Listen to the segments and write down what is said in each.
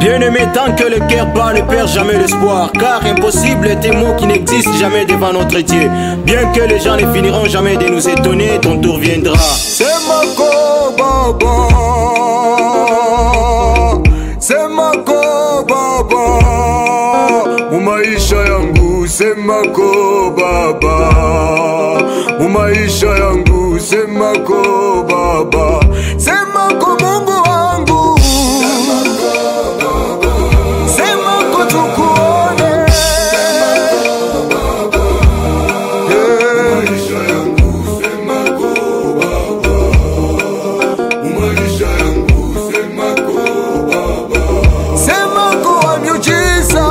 Bien-aimé, tant que le cœur bat, ne perd jamais l'espoir. Car impossible est un mot qui n'existe jamais devant notre Dieu. Bien que les gens ne finiront jamais de nous étonner, ton tour viendra. Semako baba, semako baba, mumaisha yangu semako baba, mumaisha yangu semako baba, semako Mungu wangu, semako tukuone, mumaisha yangu semako baba, mumaisha yangu semako baba, semako wa miujiza,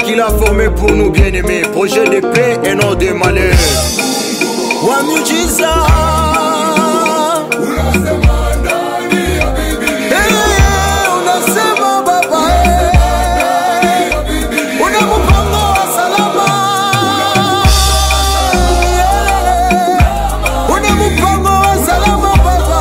qu'il a formé pour nous bien-aimés, projet de paix et non de malheur. Wa miujiza, unasema baba, una mpango wa salama, una mpango wa salama baba,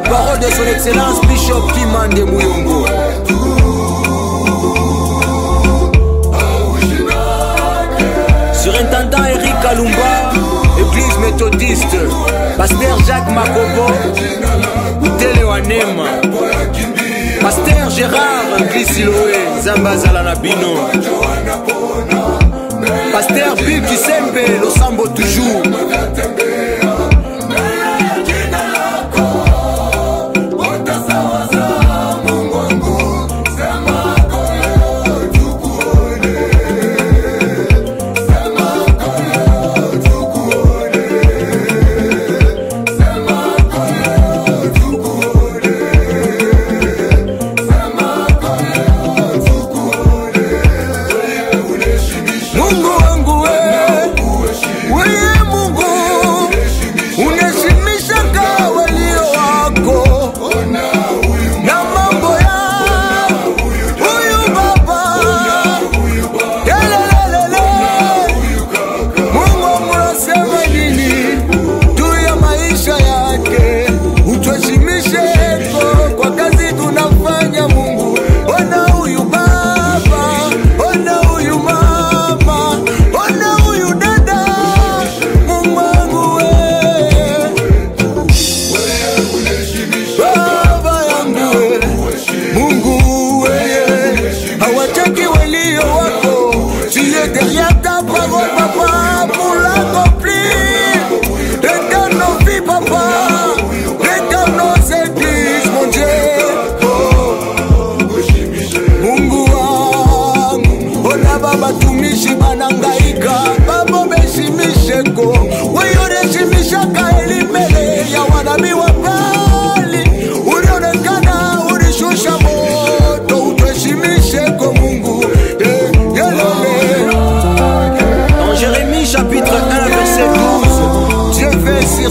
parole de son excellence Bishop Kimande Muyongo. Surintendant Eric Kalumba, Église méthodiste. Pasteur Jacques Makobo, Télé Wanema. Pasteur Gérard Église Siloé, Zambazala Nabino. Pasteur Bill Kisembe, Losambo toujours. Mungu wangu we, Mungu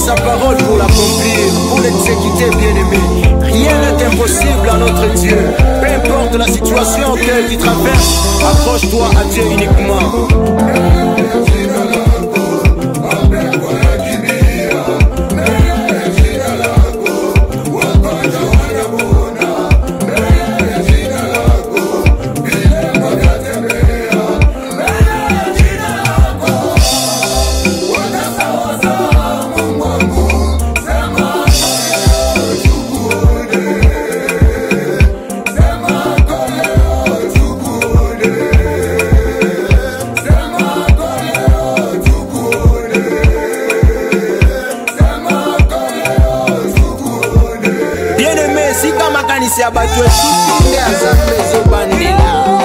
sa parole pour l'accomplir, pour l'exécuter, bien-aimé. Rien n'est impossible à notre Dieu. Peu importe la situation que tu traverses, accroche-toi à Dieu uniquement. Si kama kanisa ya batu etutunge azambe zo bandela